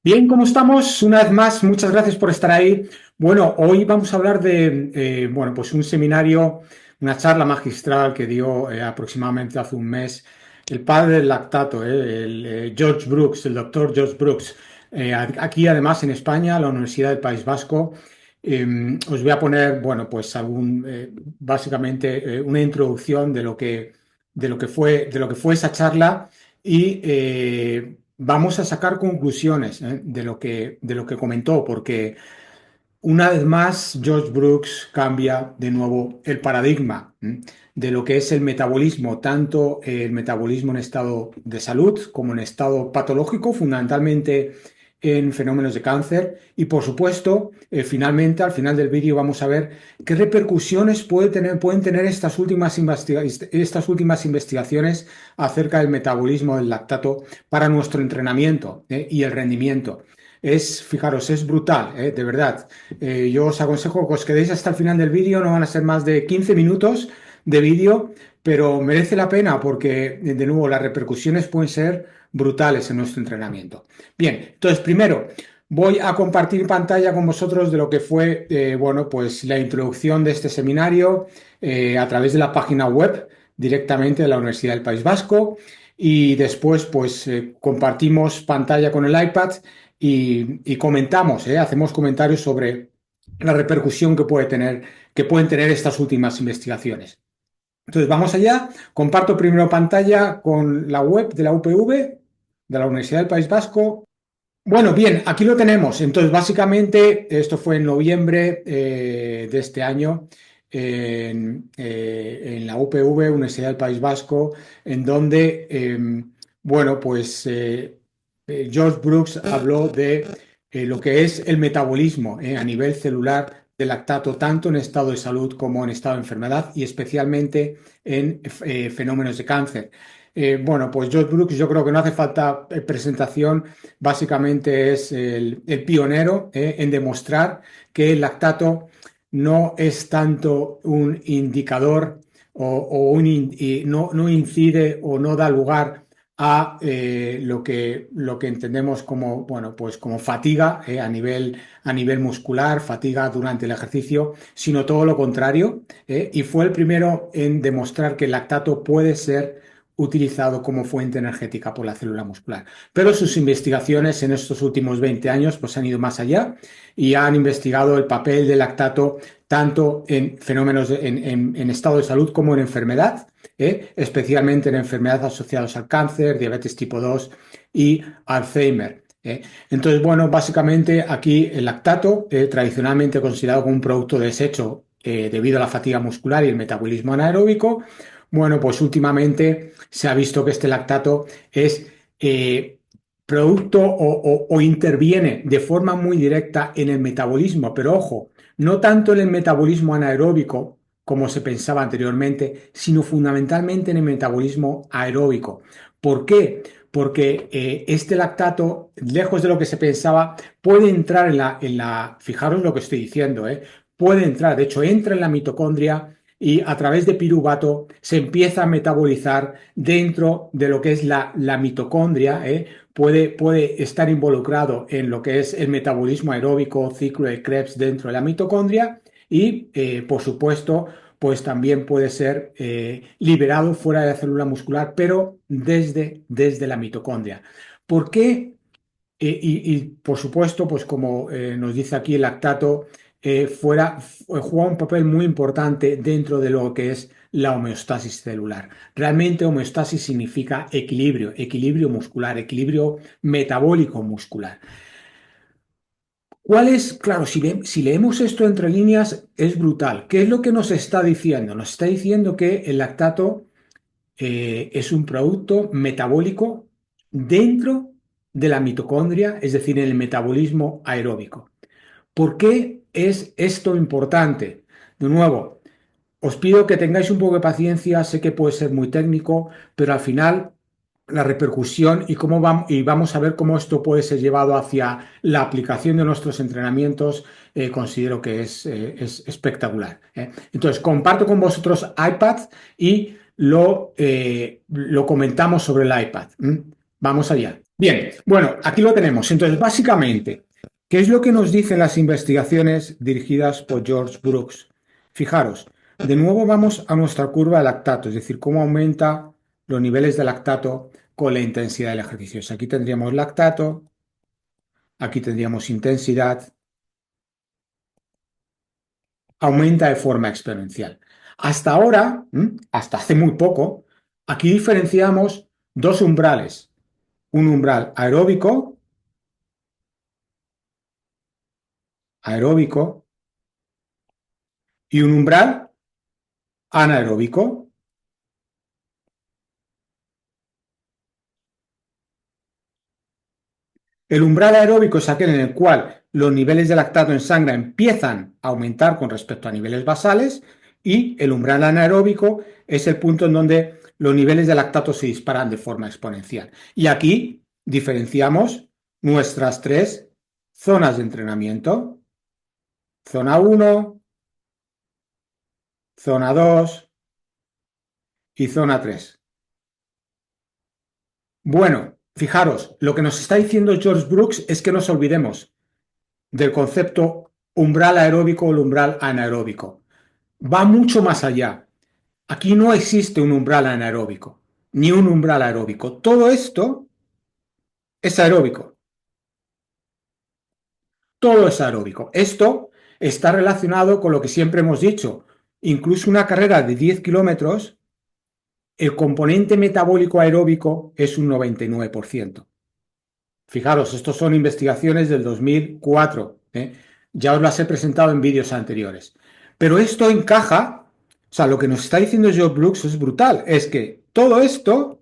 Bien, ¿cómo estamos? Una vez más, muchas gracias por estar ahí. Bueno, hoy vamos a hablar de, pues un seminario, una charla magistral que dio aproximadamente hace un mes el padre del lactato, George Brooks, el doctor George Brooks. Aquí, además, en España, la Universidad del País Vasco. Os voy a poner, pues básicamente una introducción de lo que fue esa charla y vamos a sacar conclusiones de lo que comentó, porque una vez más George Brooks cambia de nuevo el paradigma de lo que es el metabolismo, tanto el metabolismo en estado de salud como en estado patológico, fundamentalmente en fenómenos de cáncer. Y por supuesto, finalmente, al final del vídeo vamos a ver qué repercusiones pueden tener estas últimas investigaciones acerca del metabolismo del lactato para nuestro entrenamiento y el rendimiento. Fijaros, es brutal, de verdad. Yo os aconsejo que os quedéis hasta el final del vídeo, no van a ser más de 15 minutos de vídeo, pero merece la pena porque, de nuevo, las repercusiones pueden ser brutales en nuestro entrenamiento. Bien, entonces, primero, voy a compartir pantalla con vosotros de lo que fue, pues la introducción de este seminario a través de la página web directamente de la Universidad del País Vasco y después, compartimos pantalla con el iPad y comentamos, hacemos comentarios sobre la repercusión que pueden tener estas últimas investigaciones. Entonces, vamos allá. Comparto primero pantalla con la web de la UPV, de la Universidad del País Vasco. Bueno, bien, aquí lo tenemos. Entonces, básicamente, esto fue en noviembre de este año en la UPV, Universidad del País Vasco, en donde, George Brooks habló de lo que es el metabolismo a nivel celular del lactato, tanto en estado de salud como en estado de enfermedad y especialmente en fenómenos de cáncer. Pues George Brooks, yo creo que no hace falta presentación. Básicamente es el pionero en demostrar que el lactato no es tanto un indicador y no incide o no da lugar a lo que entendemos como, pues como fatiga a nivel muscular, fatiga durante el ejercicio, sino todo lo contrario. Y fue el primero en demostrar que el lactato puede ser utilizado como fuente energética por la célula muscular. Pero sus investigaciones en estos últimos 20 años pues, han ido más allá y han investigado el papel del lactato tanto en fenómenos en estado de salud como en enfermedad, especialmente en enfermedades asociadas al cáncer, diabetes tipo 2 y Alzheimer. Entonces, básicamente aquí el lactato, tradicionalmente considerado como un producto de desecho debido a la fatiga muscular y el metabolismo anaeróbico, pues últimamente se ha visto que este lactato es producto o interviene de forma muy directa en el metabolismo, pero ojo, no tanto en el metabolismo anaeróbico como se pensaba anteriormente, sino fundamentalmente en el metabolismo aeróbico. ¿Por qué? Porque este lactato, lejos de lo que se pensaba, puede entrar fijaros lo que estoy diciendo, puede entrar, de hecho entra en la mitocondria y a través de piruvato se empieza a metabolizar dentro de lo que es la mitocondria, puede estar involucrado en lo que es el metabolismo aeróbico, ciclo de Krebs dentro de la mitocondria y, por supuesto, pues también puede ser liberado fuera de la célula muscular, pero desde la mitocondria. ¿Por qué? Por supuesto, pues como nos dice aquí el lactato, juega un papel muy importante dentro de lo que es la homeostasis celular. Realmente homeostasis significa equilibrio, equilibrio muscular, equilibrio metabólico muscular. ¿Cuál es? Claro, si leemos esto entre líneas, es brutal. ¿Qué es lo que nos está diciendo? Nos está diciendo que el lactato es un producto metabólico dentro de la mitocondria, es decir, en el metabolismo aeróbico. ¿Por qué es esto importante? De nuevo, os pido que tengáis un poco de paciencia, sé que puede ser muy técnico, pero al final la repercusión y vamos a ver cómo esto puede ser llevado hacia la aplicación de nuestros entrenamientos, considero que es espectacular. Entonces, comparto con vosotros iPad y lo comentamos sobre el iPad. Vamos allá. Bien, bueno, aquí lo tenemos. Entonces, básicamente, ¿qué es lo que nos dicen las investigaciones dirigidas por George Brooks? Fijaros, de nuevo vamos a nuestra curva de lactato, es decir, cómo aumenta los niveles de lactato con la intensidad del ejercicio. Aquí tendríamos lactato, aquí tendríamos intensidad, aumenta de forma exponencial. Hasta ahora, hasta hace muy poco, aquí diferenciamos dos umbrales, un umbral aeróbico, aeróbico, y un umbral anaeróbico. El umbral aeróbico es aquel en el cual los niveles de lactato en sangre empiezan a aumentar con respecto a niveles basales, y el umbral anaeróbico es el punto en donde los niveles de lactato se disparan de forma exponencial. Y aquí diferenciamos nuestras tres zonas de entrenamiento: zona 1, zona 2 y zona 3. Bueno, fijaros, lo que nos está diciendo George Brooks es que nos olvidemos del concepto umbral aeróbico o el umbral anaeróbico. Va mucho más allá. Aquí no existe un umbral anaeróbico, ni un umbral aeróbico. Todo esto es aeróbico. Todo es aeróbico. Esto está relacionado con lo que siempre hemos dicho. Incluso una carrera de 10 kilómetros, el componente metabólico aeróbico es un 99%. Fijaros, estos son investigaciones del 2004, ¿eh? Ya os las he presentado en vídeos anteriores. Pero esto encaja, o sea, lo que nos está diciendo Joe Brooks es brutal, es que todo esto,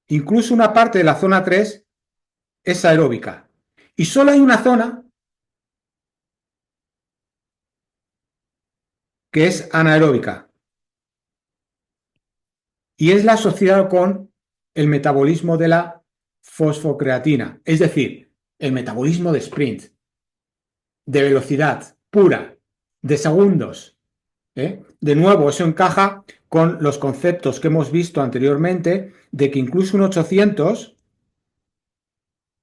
incluso una parte de la zona 3, es aeróbica. Y solo hay una zona que es anaeróbica, y es la asociada con el metabolismo de la fosfocreatina, es decir, el metabolismo de sprint, de velocidad pura, de segundos. De nuevo, eso encaja con los conceptos que hemos visto anteriormente de que incluso un 800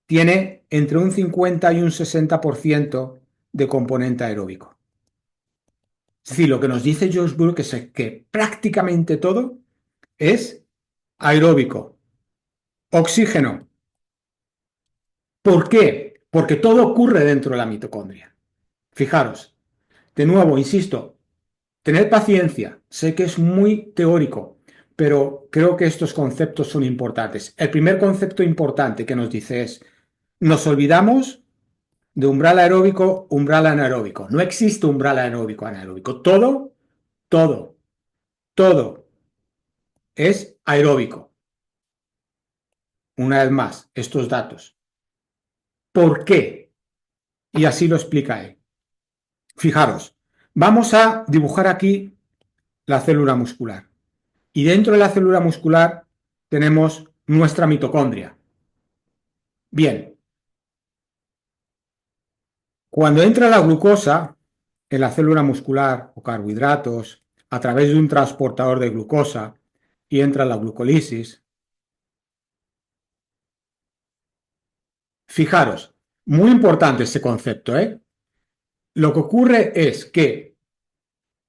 tiene entre un 50 y un 60% de componente aeróbico. Es decir, lo que nos dice George Brooks es que prácticamente todo es aeróbico. Oxígeno. ¿Por qué? Porque todo ocurre dentro de la mitocondria. Fijaros, de nuevo, insisto, tener paciencia. Sé que es muy teórico, pero creo que estos conceptos son importantes. El primer concepto importante que nos dice es: nos olvidamos de umbral aeróbico, umbral anaeróbico. No existe umbral aeróbico, anaeróbico. Todo, todo es aeróbico. Una vez más, estos datos. ¿Por qué? Y así lo explica él. Fijaros, vamos a dibujar aquí la célula muscular. Y dentro de la célula muscular tenemos nuestra mitocondria. Bien, cuando entra la glucosa en la célula muscular o carbohidratos a través de un transportador de glucosa y entra la glucólisis, fijaros, muy importante ese concepto, ¿eh? Lo que ocurre es que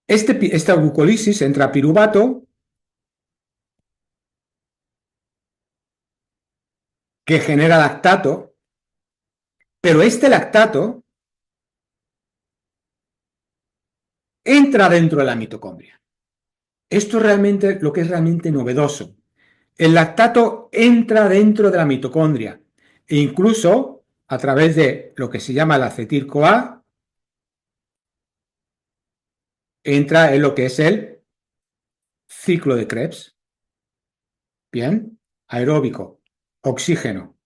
esta glucólisis entra a piruvato, que genera lactato, pero este lactato entra dentro de la mitocondria. Esto es realmente lo que es realmente novedoso. El lactato entra dentro de la mitocondria e incluso a través de lo que se llama el acetil-CoA entra en lo que es el ciclo de Krebs. Bien, aeróbico, oxígeno,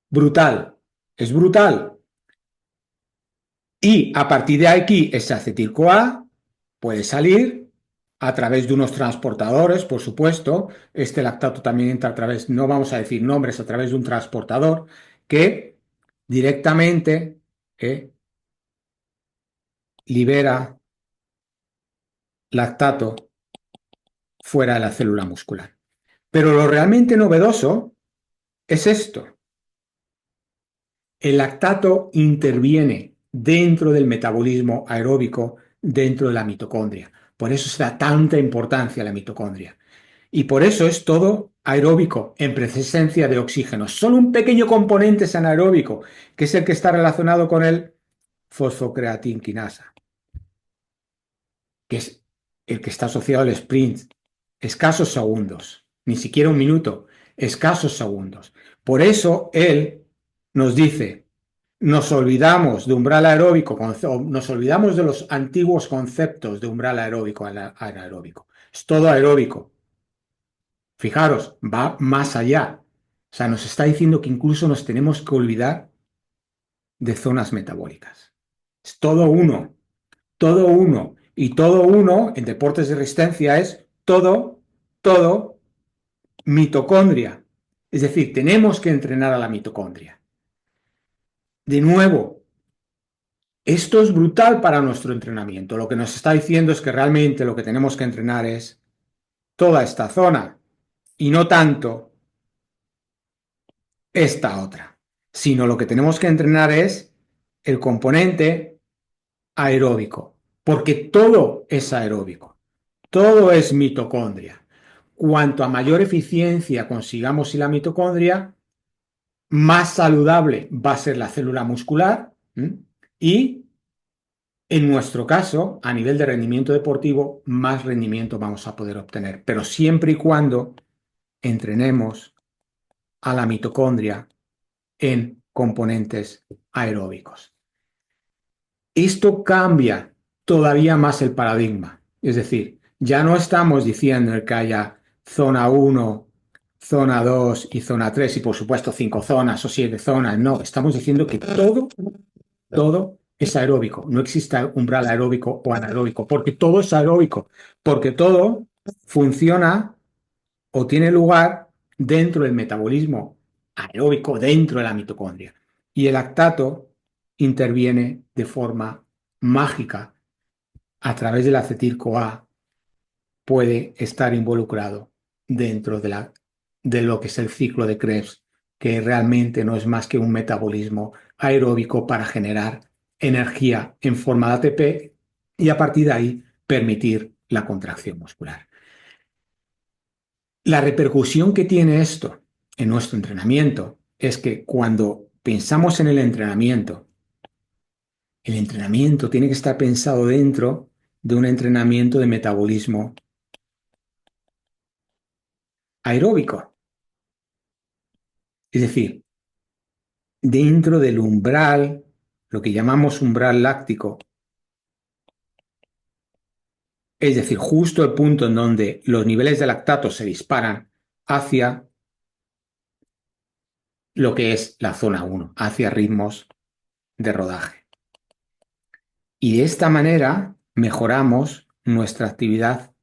brutal, es brutal. Y a partir de aquí ese acetil-CoA puede salir a través de unos transportadores, por supuesto. Este lactato también entra a través, no vamos a decir nombres, a través de un transportador que directamente libera lactato fuera de la célula muscular. Pero lo realmente novedoso es esto. El lactato interviene dentro del metabolismo aeróbico, dentro de la mitocondria. Por eso se da tanta importancia a la mitocondria. Y por eso es todo aeróbico en presencia de oxígeno. Solo un pequeño componente es anaeróbico, que es el que está relacionado con el fosfocreatinquinasa, que es el que está asociado al sprint. Escasos segundos, ni siquiera un minuto, escasos segundos. Por eso él nos dice, nos olvidamos de umbral aeróbico, nos olvidamos de los antiguos conceptos de umbral aeróbico anaeróbico. Es todo aeróbico. Fijaros, va más allá. O sea, nos está diciendo que incluso nos tenemos que olvidar de zonas metabólicas. Es todo uno, todo uno. Y todo uno en deportes de resistencia es todo mitocondria. Es decir, tenemos que entrenar a la mitocondria. De nuevo, esto es brutal para nuestro entrenamiento. Lo que nos está diciendo es que realmente lo que tenemos que entrenar es toda esta zona y no tanto esta otra, sino lo que tenemos que entrenar es el componente aeróbico, porque todo es aeróbico, todo es mitocondria. Cuanto a mayor eficiencia consigamos en la mitocondria, más saludable va a ser la célula muscular, ¿m? Y en nuestro caso, a nivel de rendimiento deportivo, más rendimiento vamos a poder obtener, pero siempre y cuando entrenemos a la mitocondria en componentes aeróbicos. Esto cambia todavía más el paradigma. Es decir, ya no estamos diciendo que haya zona 1, zona 2 y zona 3 y por supuesto 5 zonas o 7 zonas. No, estamos diciendo que todo es aeróbico. No existe umbral aeróbico o anaeróbico, porque todo es aeróbico, porque todo funciona o tiene lugar dentro del metabolismo aeróbico, dentro de la mitocondria. Y el lactato interviene de forma mágica a través del acetil-CoA, puede estar involucrado dentro de lo que es el ciclo de Krebs, que realmente no es más que un metabolismo aeróbico para generar energía en forma de ATP y a partir de ahí permitir la contracción muscular. La repercusión que tiene esto en nuestro entrenamiento es que cuando pensamos en el entrenamiento tiene que estar pensado dentro de un entrenamiento de metabolismo aeróbico. Es decir, dentro del umbral, lo que llamamos umbral láctico, es decir, justo el punto en donde los niveles de lactato se disparan hacia lo que es la zona 1, hacia ritmos de rodaje. Y de esta manera mejoramos nuestra actividad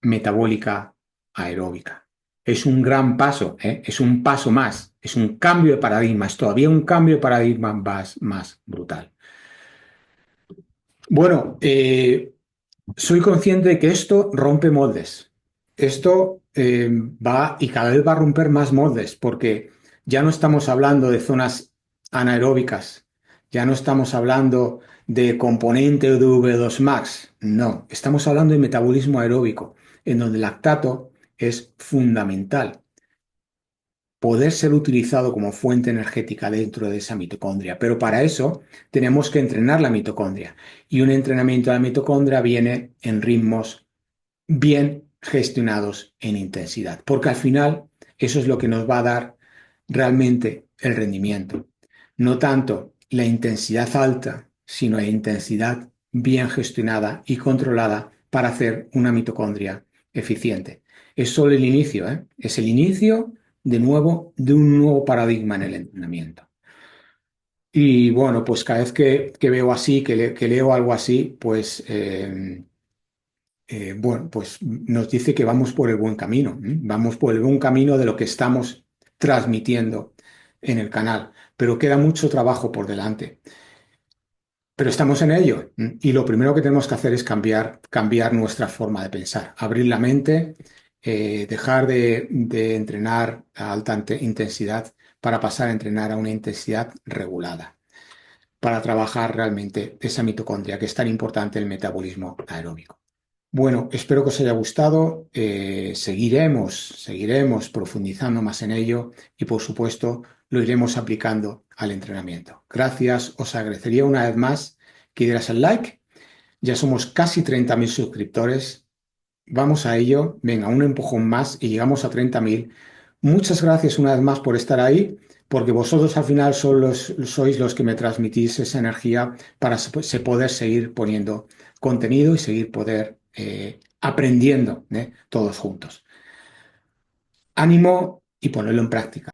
metabólica aeróbica. Es un gran paso, ¿eh? Es un paso más, es un cambio de paradigma, es todavía un cambio de paradigma más brutal. Bueno, soy consciente de que esto rompe moldes. Esto va y cada vez va a romper más moldes porque ya no estamos hablando de zonas anaeróbicas, ya no estamos hablando de componente de V2 max, no, estamos hablando de metabolismo aeróbico, en donde el lactato es fundamental poder ser utilizado como fuente energética dentro de esa mitocondria. Pero para eso tenemos que entrenar la mitocondria. Y un entrenamiento de la mitocondria viene en ritmos bien gestionados en intensidad, porque al final eso es lo que nos va a dar realmente el rendimiento. No tanto la intensidad alta, sino la intensidad bien gestionada y controlada para hacer una mitocondria eficiente. Es solo el inicio, ¿eh? Es el inicio de nuevo de un nuevo paradigma en el entrenamiento. Y bueno, pues cada vez que veo así, que leo algo así, pues bueno, pues nos dice que vamos por el buen camino, ¿eh? Vamos por el buen camino de lo que estamos transmitiendo en el canal, pero queda mucho trabajo por delante. Pero estamos en ello, ¿eh? Y lo primero que tenemos que hacer es cambiar nuestra forma de pensar, abrir la mente dejar de entrenar a alta intensidad para pasar a entrenar a una intensidad regulada, para trabajar realmente esa mitocondria que es tan importante en el metabolismo aeróbico. Bueno, espero que os haya gustado. Seguiremos profundizando más en ello y, por supuesto, lo iremos aplicando al entrenamiento. Gracias. Os agradecería una vez más que dieras el like. Ya somos casi 30.000 suscriptores. Vamos a ello. Venga, un empujón más y llegamos a 30.000. Muchas gracias una vez más por estar ahí, porque vosotros al final sois los que me transmitís esa energía para poder seguir poniendo contenido y seguir poder aprendiendo, todos juntos. Ánimo y ponerlo en práctica.